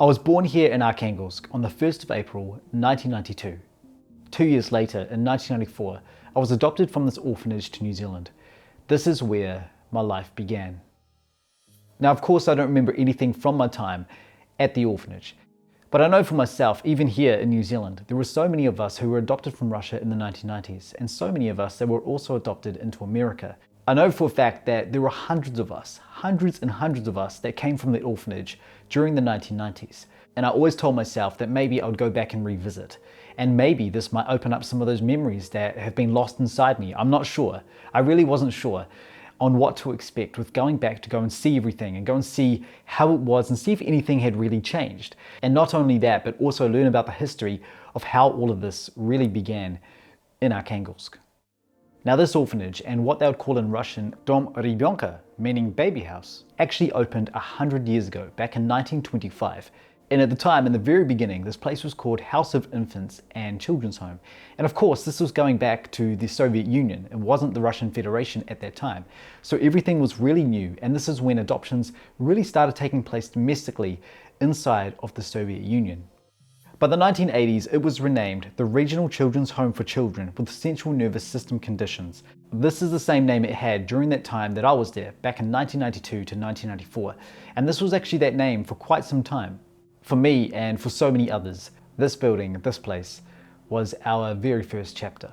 I was born here in Arkhangelsk on the 1st of April 1992. 2 years later, in 1994, I was adopted from this orphanage to New Zealand. This is where my life began. Now, of course, I don't remember anything from my time at the orphanage. But I know for myself, even here in New Zealand, there were so many of us who were adopted from Russia in the 1990s, and so many of us that were also adopted into America. I know for a fact that there were hundreds and hundreds of us that came from the orphanage during the 1990s. And I always told myself that maybe I would go back and revisit. And maybe this might open up some of those memories that have been lost inside me. I'm not sure. I really wasn't sure on what to expect with going back to go and see everything and go and see how it was and see if anything had really changed. And not only that, but also learn about the history of how all of this really began in Arkhangelsk. Now this orphanage, and what they would call in Russian Dom Rебенка, meaning baby house, actually opened 100 years ago, back in 1925. And at the time, in the very beginning, this place was called House of Infants and Children's Home. And of course, this was going back to the Soviet Union. It wasn't the Russian Federation at that time. So everything was really new, and this is when adoptions really started taking place domestically inside of the Soviet Union. By the 1980s, it was renamed the Regional Children's Home for Children with Central Nervous System Conditions. This is the same name it had during that time that I was there, back in 1992 to 1994. And this was actually that name for quite some time. For me and for so many others, this building, this place, was our very first chapter.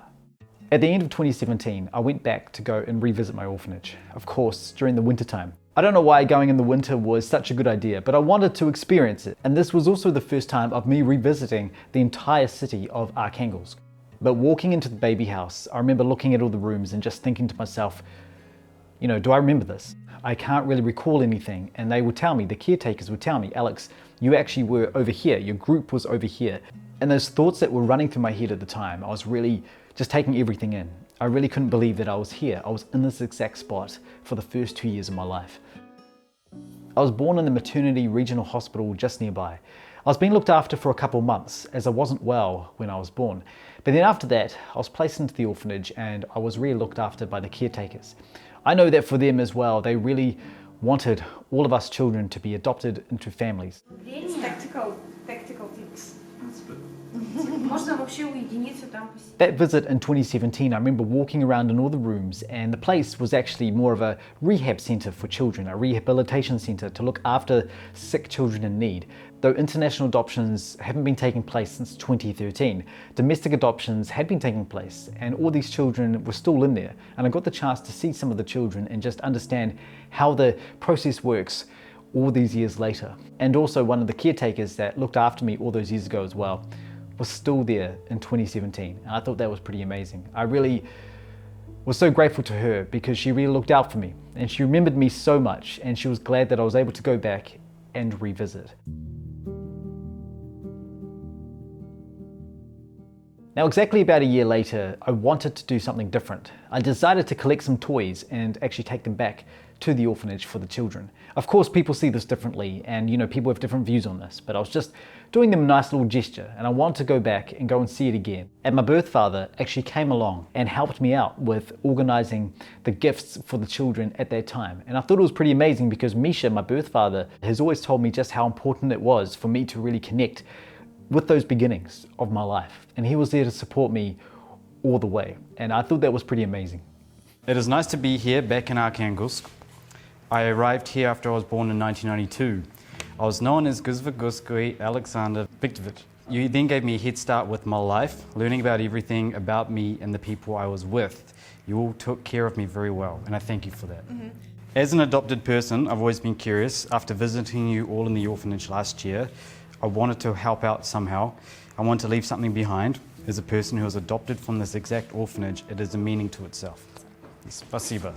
At the end of 2017, I went back to go and revisit my orphanage, of course, during the winter time. I don't know why going in the winter was such a good idea, but I wanted to experience it. And this was also the first time of me revisiting the entire city of Arkhangelsk. But walking into the baby house, I remember looking at all the rooms and just thinking to myself, you know, do I remember this? I can't really recall anything. And they would tell me, the caretakers would tell me, Alex, you actually were over here, your group was over here. And those thoughts that were running through my head at the time, I was really just taking everything in. I really couldn't believe that I was here. I was in this exact spot for the first 2 years of my life. I was born in the maternity regional hospital just nearby. I was being looked after for a couple months as I wasn't well when I was born. But then after that, I was placed into the orphanage and I was really looked after by the caretakers. I know that for them as well, they really wanted all of us children to be adopted into families. It's tactical tips. That visit in 2017, I remember walking around in all the rooms, and the place was actually more of a rehab centre for children, a rehabilitation centre to look after sick children in need. Though international adoptions haven't been taking place since 2013, domestic adoptions had been taking place, and all these children were still in there. And I got the chance to see some of the children and just understand how the process works all these years later. And also one of the caretakers that looked after me all those years ago as well was still there in 2017. And I thought that was pretty amazing. I really was so grateful to her because she really looked out for me and she remembered me so much, and she was glad that I was able to go back and revisit. Now, exactly about a year later, I wanted to do something different. I decided to collect some toys and actually take them back to the orphanage for the children. Of course, people see this differently, and people have different views on this, but I was just doing them a nice little gesture, and I wanted to go back and go and see it again. And my birth father actually came along and helped me out with organizing the gifts for the children at that time. And I thought it was pretty amazing because Misha, my birth father, has always told me just how important it was for me to really connect with those beginnings of my life. And he was there to support me all the way. And I thought that was pretty amazing. It is nice to be here back in Arkhangelsk. I arrived here after I was born in 1992. I was known as Gilbert Alexander Victovich. You then gave me a head start with my life, learning about everything about me and the people I was with. You all took care of me very well, and I thank you for that. Mm-hmm. As an adopted person, I've always been curious. After visiting you all in the orphanage last year, I wanted to help out somehow. I wanted to leave something behind. As a person who was adopted from this exact orphanage, it is a meaning to itself. Spasiba.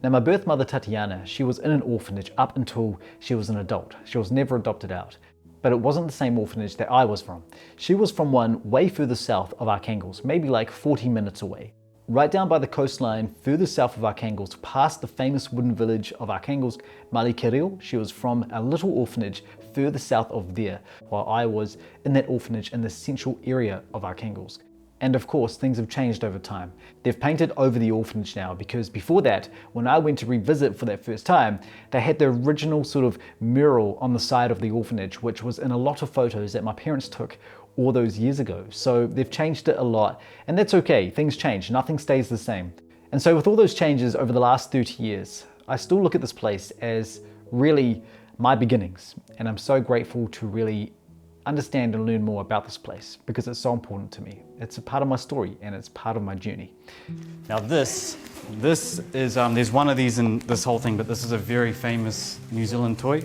Now, my birth mother, Tatiana, she was in an orphanage up until she was an adult. She was never adopted out. But it wasn't the same orphanage that I was from. She was from one way further south of Arkhangelsk, maybe like 40 minutes away. Right down by the coastline, further south of Arkhangelsk, past the famous wooden village of Arkhangelsk, Mali Kirill, she was from a little orphanage further south of there, while I was in that orphanage in the central area of Arkhangelsk. And of course, things have changed over time. They've painted over the orphanage now, because before that, when I went to revisit for that first time, they had the original sort of mural on the side of the orphanage, which was in a lot of photos that my parents took all those years ago. So they've changed it a lot, and that's okay. Things change, nothing stays the same. And so with all those changes over the last 30 years, I still look at this place as really my beginnings. And I'm so grateful to really understand and learn more about this place, because it's so important to me. It's a part of my story and it's part of my journey. Now this is, there's one of these in this whole thing, but this is a very famous New Zealand toy.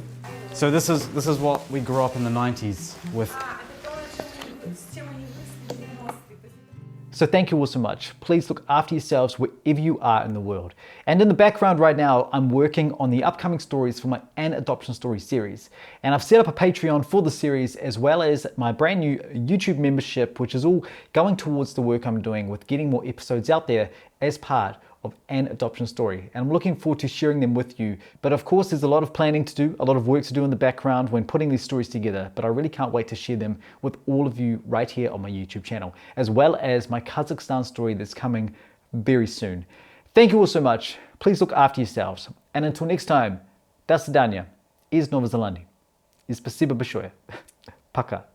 So this is what we grew up in the 90s with. So thank you all so much. Please look after yourselves wherever you are in the world. And in the background right now, I'm working on the upcoming stories for my An Adoption Story series. And I've set up a Patreon for the series, as well as my brand new YouTube membership, which is all going towards the work I'm doing with getting more episodes out there as part of An Adoption Story. And I'm looking forward to sharing them with you. But of course, there's a lot of planning to do, a lot of work to do in the background when putting these stories together. But I really can't wait to share them with all of you right here on my YouTube channel, as well as my Kazakhstan story that's coming very soon. Thank you all so much. Please look after yourselves. And until next time, до свидания. Из Новой Зеландии. И спасибо большое. Пока.